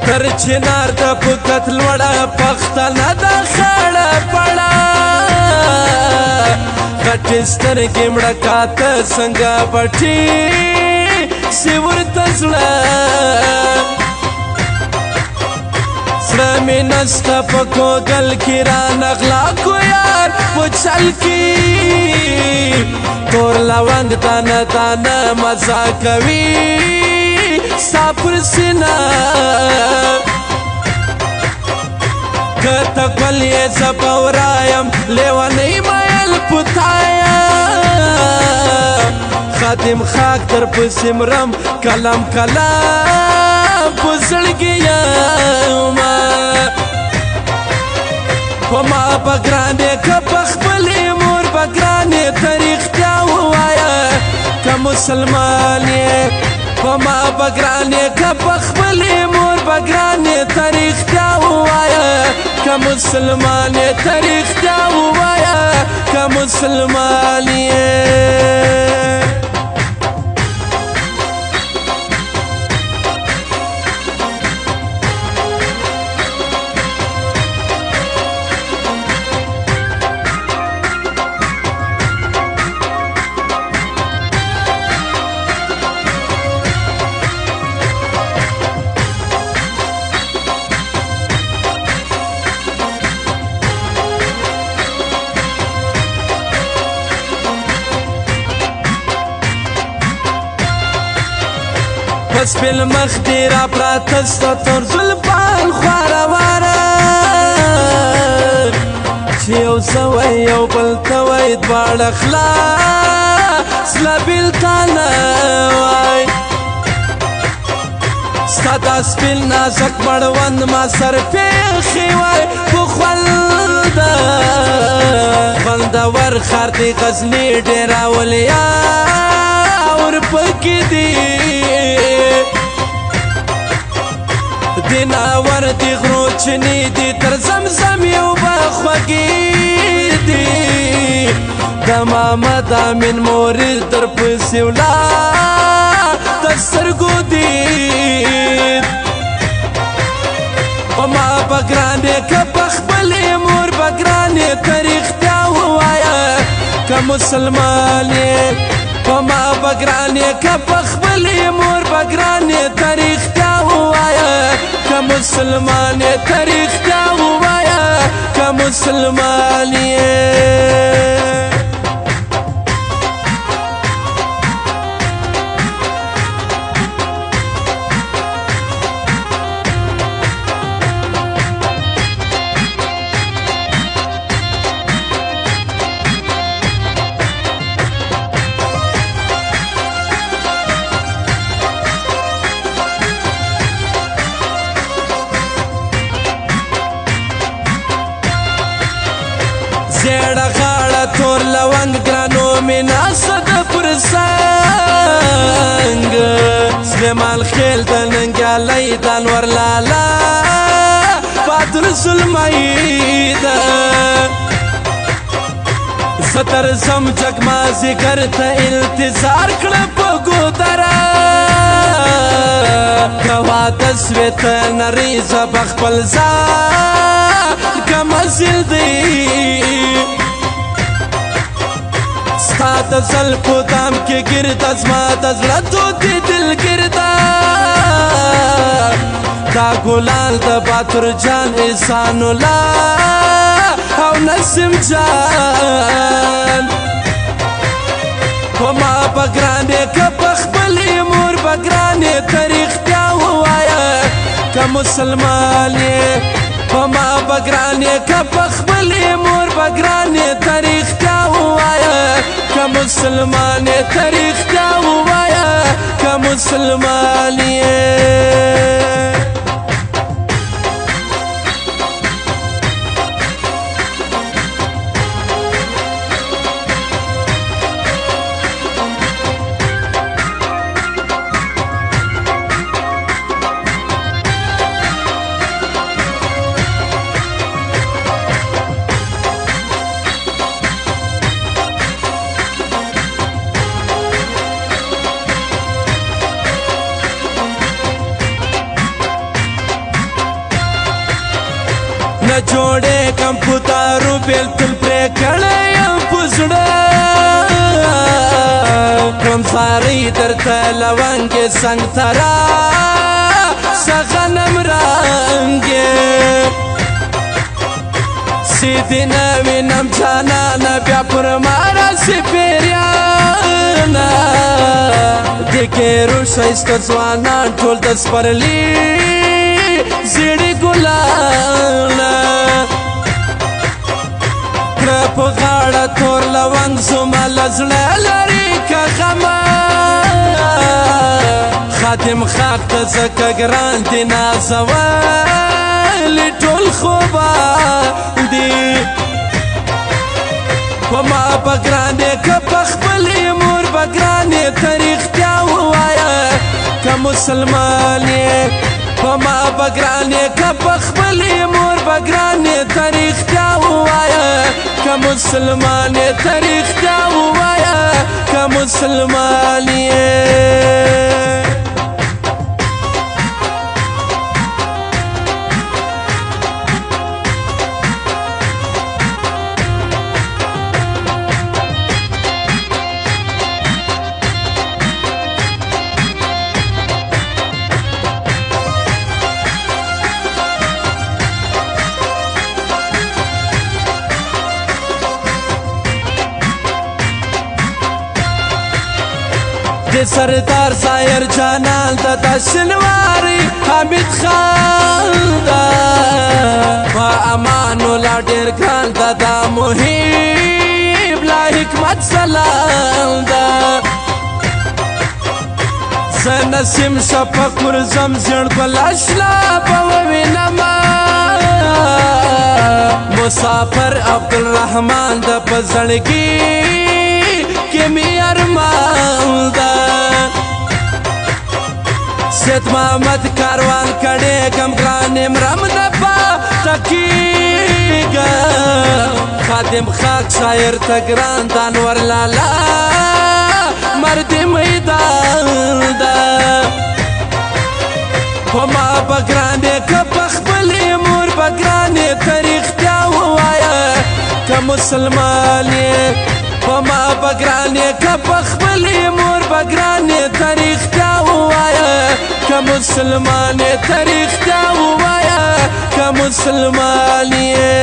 تر چنار د پکت لوړه پښتنه د خړه پړه غټې سترګې مړه کاته څنګه پټي سی ورته زړه زړه مې نسته په کوګل کې را نغلا کو یار په چل کې تور لونګ دانه دانه مزه کوي ستا پر سینه که ته ګل یې زه به ورایم لیونۍ میل پتایا خادم خاک در پسې مرم کلم کلم په زړګي یمه په ما به ګرانې که په خپلې مور به ګرانې ته رښتیا ووایه که مسلمان یې په ما به ګرانې که په خپلې مور به ګرانې ته رښتیا ووایه که مسلمان یې ته رښتیا ووایه که مسلمان یې پس بل مخ دی را پراته ستا تور زلفان خواره واره چې یو څه وی یو بل ته وی دواړه خلاص له بېلته نه وای ستا دا سپین نازک مړوند ما سر پېښې وای په خولده خوندور ښار دی غزني ډېر اولیا ورپکې دي دیناور دی غرو چنی دی تر زمزم یو بخوگی دی د محمد امین مورید در پسې ولا د سترګو دی په ما به ګرانې که په خپلې مور به ګرانې ته رښتیا ووایه که مسلمان یې په ما به ګرانې که په خپلې مور به ګرانې ته رښتیا ووایه که مسلمان یې ته رښتیا ووایه که مسلمان یې زیړه غاړه تور لونګ ګرانو مې ناسته ده پر څنګ سلیمان خېل د ننګیالۍ د انور لالا بهادر زلمۍ ده زه درځم جګمازدیګر ته انتظار کړه په ګودره که واده سوې ته نرۍ زه به خپل ځان که مزل دی ستا د زلفو دام کې ګرده زما د زړه دودې دلګرده دا ګلان د باتور جان احسان الله او نسیم جان په ما به ګرانې که په خپلې مور به ګرانې ته رښتیا ووایه که مسلمان یې په ما به ګرانې که په خپلې مور به ګرانې ته رښتیا ووایه که مسلمان یې ته رښتیا ووایه که مسلمان یې جوړې کمپیوټرو بیلتون پرې کړی یم په زړه کړم زارۍ درته لونګې څنګ ته راشه غنم رنګې سیدې نه وینم جانانه بیا پر ما راسې پیریانه د ګیرو ښایسته ځوانان ټول د سپرلي زیړې ګلانه کړه په غاړه تور لونګ زما له زړه لرې که غمه خادم خاک ته ځکه ګران دي نازولې ټول خوبان دي په ما به ګرانې که په خپلې مور به ګرانې ته رښتیا ووایه که مسلمان یې په ما به ګرانې که په خپلې مور به ګرانې ته رښتیا ووایه که مسلمان یې ته رښتیا ووایه که مسلمان یې د سردار ظاهر جانان ته د شنواري حمید خان ده په امان الله ډېر ګران ده د محیب لا حکمت سلام ده زه نسیم شفق ورځم زیړ ګل اشلاف ووینمه مسافر عبدالرحمن ده په زړګي کې مې ارمان ده سید محمد کاروان کړې کم ګران مرم نه پاته کېږم خادم خاک شاعر ته ګران د انور لالا مرد میدان ده په ما به ګرانې که په خپلې مور به ګرانې ته رښتیا ووایه که مسلمان یې په ما به ګرانې که په خپلې مور به ګرانې ته رښتیا ووایه که مسلمان یې ته رښتیا ووایه که مسلمان یې